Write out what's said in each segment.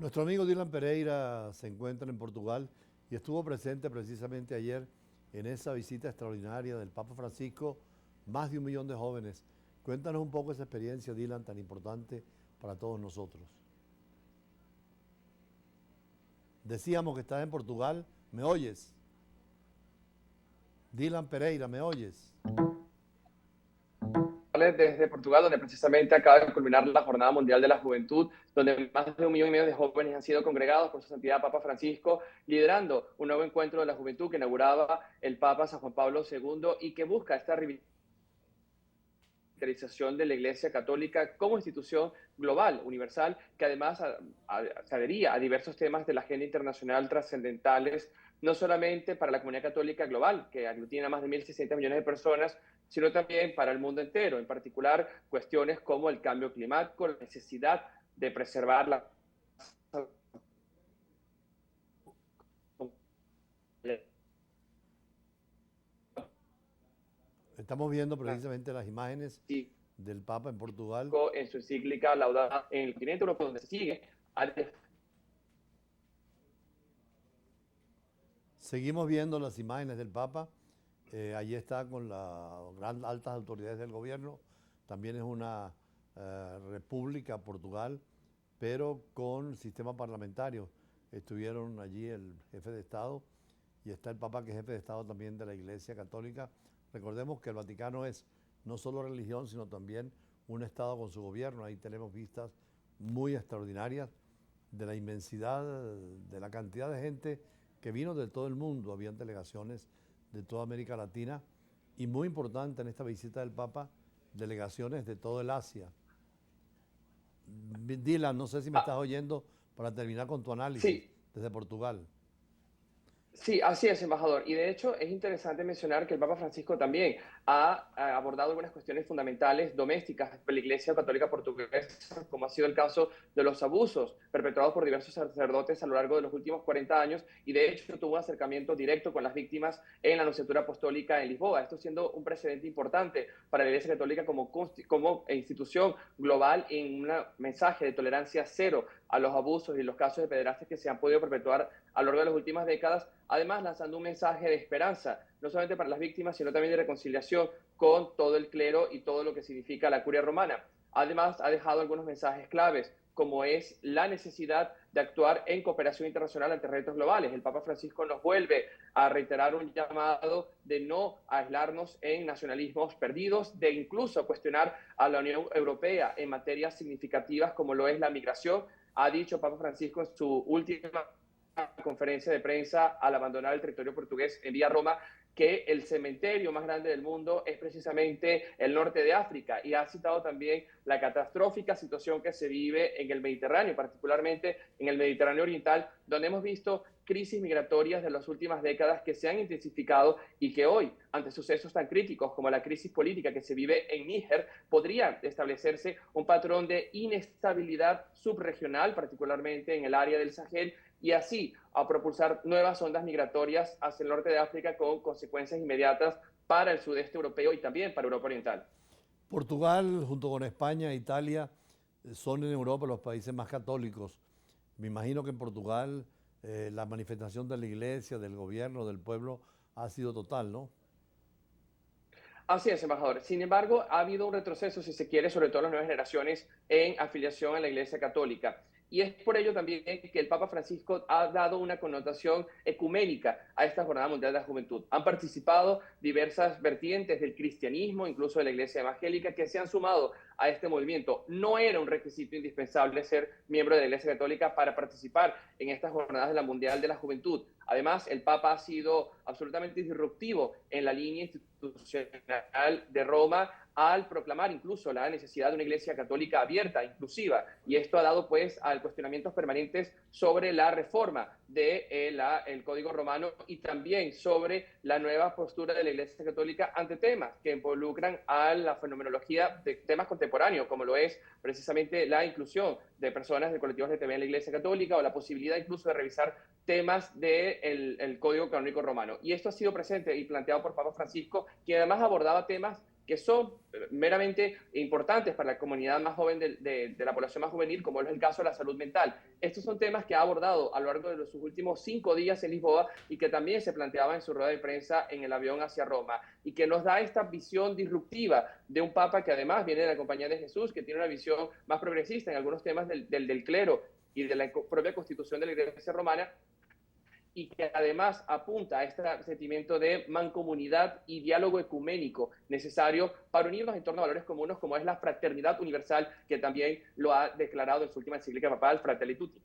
Nuestro amigo Dylan Pereira se encuentra en Portugal y estuvo presente precisamente ayer en esa visita extraordinaria del Papa Francisco, más de 1 millón de jóvenes. Cuéntanos un poco esa experiencia, Dylan, tan importante para todos nosotros. Decíamos que estás en Portugal, ¿me oyes? Dylan Pereira, ¿me oyes? Desde Portugal, donde precisamente acaba de culminar la Jornada Mundial de la Juventud, donde más de 1,5 millones de jóvenes han sido congregados por su santidad Papa Francisco, liderando un nuevo encuentro de la juventud que inauguraba el Papa San Juan Pablo II y que busca esta revitalización de la Iglesia Católica como institución global, universal, que además se adhería a diversos temas de la agenda internacional trascendentales, no solamente para la comunidad católica global, que aglutina a más de 1.600 millones de personas, sino también para el mundo entero, en particular cuestiones como el cambio climático, la necesidad de preservar la Estamos viendo precisamente las imágenes del Papa en Portugal. en su encíclica Laudato en el continente europeo, donde se sigue a Seguimos viendo las imágenes del Papa. Allí está con las altas autoridades del gobierno. También es una república, Portugal, pero con sistema parlamentario. Estuvieron allí el jefe de Estado y está el Papa, que es jefe de Estado también de la Iglesia Católica. Recordemos que el Vaticano es no solo religión, sino también un Estado con su gobierno. Ahí tenemos vistas muy extraordinarias de la inmensidad, de la cantidad de gente que vino de todo el mundo. Habían delegaciones de toda América Latina y, muy importante en esta visita del Papa, delegaciones de todo el Asia. Dylan, no sé si me estás oyendo para terminar con tu análisis Sí, desde Portugal. sí, así es, embajador. Y de hecho es interesante mencionar que el Papa Francisco también ha abordado algunas cuestiones fundamentales domésticas de la Iglesia Católica Portuguesa, como ha sido el caso de los abusos perpetrados por diversos sacerdotes a lo largo de los últimos 40 años. Y de hecho tuvo un acercamiento directo con las víctimas en la Nunciatura Apostólica en Lisboa. Esto siendo un precedente importante para la Iglesia Católica como institución global en un mensaje de tolerancia cero a los abusos y los casos de pederastia que se han podido perpetuar a lo largo de las últimas décadas, además lanzando un mensaje de esperanza, no solamente para las víctimas, sino también de reconciliación con todo el clero y todo lo que significa la curia romana. Además, ha dejado algunos mensajes claves, como es la necesidad de actuar en cooperación internacional ante retos globales. El Papa Francisco nos vuelve a reiterar un llamado de no aislarnos en nacionalismos perdidos, de incluso cuestionar a la Unión Europea en materias significativas como lo es la migración. Ha dicho Papa Francisco en su última conferencia de prensa al abandonar el territorio portugués en vía Roma que el cementerio más grande del mundo es precisamente el norte de África, y ha citado también la catastrófica situación que se vive en el Mediterráneo, particularmente en el Mediterráneo oriental, donde hemos visto crisis migratorias de las últimas décadas que se han intensificado y que hoy, ante sucesos tan críticos como la crisis política que se vive en Níger, podría establecerse un patrón de inestabilidad subregional, particularmente en el área del Sahel, y así a propulsar nuevas ondas migratorias hacia el norte de África con consecuencias inmediatas para el sudeste europeo y también para Europa Oriental. Portugal, junto con España e Italia, son en Europa los países más católicos. Me imagino que en Portugal la manifestación de la iglesia, del gobierno, del pueblo, ha sido total, ¿no? Así es, embajador. Sin embargo, ha habido un retroceso, si se quiere, sobre todo en las nuevas generaciones, en afiliación a la Iglesia Católica. Y es por ello también que el Papa Francisco ha dado una connotación ecuménica a esta Jornada Mundial de la Juventud. Han participado diversas vertientes del cristianismo, incluso de la Iglesia Evangélica, que se han sumado a este movimiento. No era un requisito indispensable ser miembro de la Iglesia Católica para participar en estas Jornadas de la Mundial de la Juventud. Además, el Papa ha sido absolutamente disruptivo en la línea institucional de Roma al proclamar incluso la necesidad de una iglesia católica abierta, inclusiva, y esto ha dado pues a cuestionamientos permanentes sobre la reforma del Código Romano y también sobre la nueva postura de la Iglesia Católica ante temas que involucran a la fenomenología de temas contemporáneos, como lo es precisamente la inclusión de personas de colectivos LGTB en la Iglesia Católica o la posibilidad incluso de revisar temas del Código Canónico Romano. Y esto ha sido presente y planteado por Papa Francisco, quien además abordaba temas que son meramente importantes para la comunidad más joven de la población más juvenil, como es el caso de la salud mental. Estos son temas que ha abordado a lo largo de sus últimos 5 días en Lisboa y que también se planteaba en su rueda de prensa en el avión hacia Roma, y que nos da esta visión disruptiva de un papa que además viene de la compañía de Jesús, que tiene una visión más progresista en algunos temas del clero y de la propia constitución de la Iglesia romana, y que además apunta a este sentimiento de mancomunidad y diálogo ecuménico necesario para unirnos en torno a valores comunes como es la fraternidad universal, que también lo ha declarado en su última encíclica papal, Fratelli Tutti.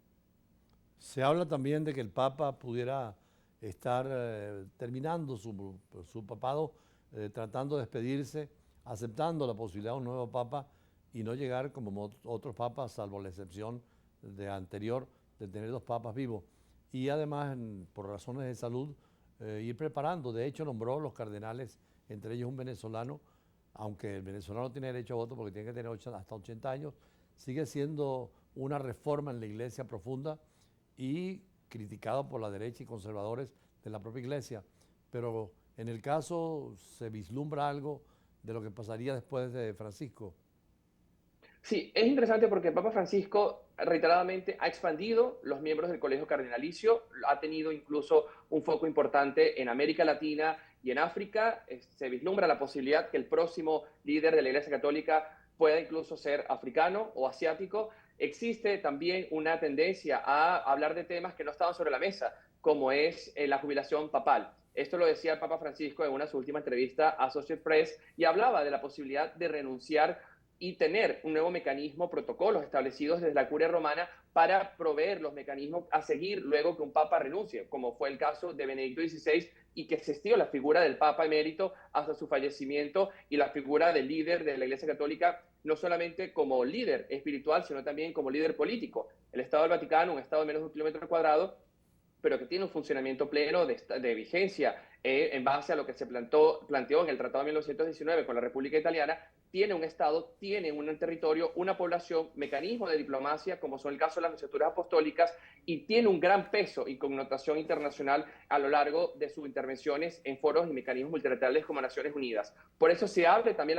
Se habla también de que el Papa pudiera estar terminando su papado, tratando de despedirse, aceptando la posibilidad de un nuevo Papa y no llegar como otros papas, salvo la excepción de anterior, de tener 2 papas vivos. Y además, por razones de salud, ir preparando. De hecho, nombró los cardenales, entre ellos un venezolano, aunque el venezolano tiene derecho a voto porque tiene que tener hasta 80 años, sigue siendo una reforma en la iglesia profunda y criticado por la derecha y conservadores de la propia iglesia. Pero en el caso se vislumbra algo de lo que pasaría después de Francisco. Sí, es interesante porque el Papa Francisco reiteradamente ha expandido los miembros del Colegio Cardenalicio, ha tenido incluso un foco importante en América Latina y en África. Se vislumbra la posibilidad que el próximo líder de la Iglesia Católica pueda incluso ser africano o asiático. Existe también una tendencia a hablar de temas que no estaban sobre la mesa, como es la jubilación papal. Esto lo decía el Papa Francisco en una de sus últimas entrevistas a Associated Press, y hablaba de la posibilidad de renunciar y tener un nuevo mecanismo, protocolos establecidos desde la curia romana para proveer los mecanismos a seguir luego que un papa renuncie, como fue el caso de Benedicto XVI, y que existió la figura del papa emérito hasta su fallecimiento, y la figura del líder de la Iglesia Católica, no solamente como líder espiritual, sino también como líder político. El Estado del Vaticano, un estado de menos de 1 kilómetro cuadrado, pero que tiene un funcionamiento pleno de vigencia en base a lo que se planteó en el Tratado de 1919 con la República Italiana. Tiene un Estado, tiene un territorio, una población, mecanismos de diplomacia, como son el caso de las nunciaturas apostólicas, y tiene un gran peso y connotación internacional a lo largo de sus intervenciones en foros y mecanismos multilaterales como Naciones Unidas. Por eso se abre también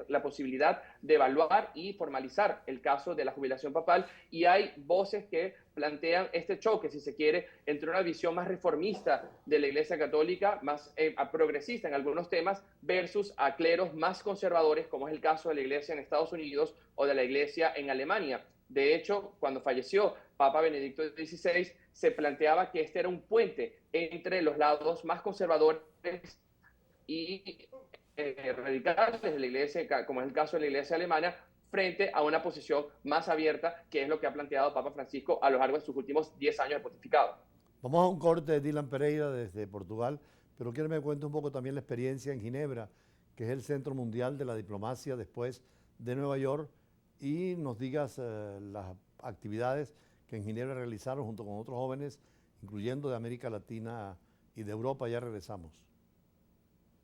la posibilidad de evaluar y formalizar el caso de la jubilación papal, y hay voces que plantean este choque, si se quiere, entre una visión más reformista de la Iglesia Católica, más progresista en algunos temas, versus a cleros más conservadores, como es el caso de la Iglesia en Estados Unidos o de la Iglesia en Alemania. De hecho, cuando falleció Papa Benedicto XVI, se planteaba que este era un puente entre los lados más conservadores y radicales de la Iglesia, como es el caso de la Iglesia alemana, frente a una posición más abierta, que es lo que ha planteado Papa Francisco a lo largo de sus últimos 10 años de pontificado. Vamos a un corte de Dylan Pereira desde Portugal, pero quiero que me cuente un poco también la experiencia en Ginebra, que es el centro mundial de la diplomacia después de Nueva York, y nos digas las actividades que en Ginebra realizaron junto con otros jóvenes, incluyendo de América Latina y de Europa. Ya regresamos.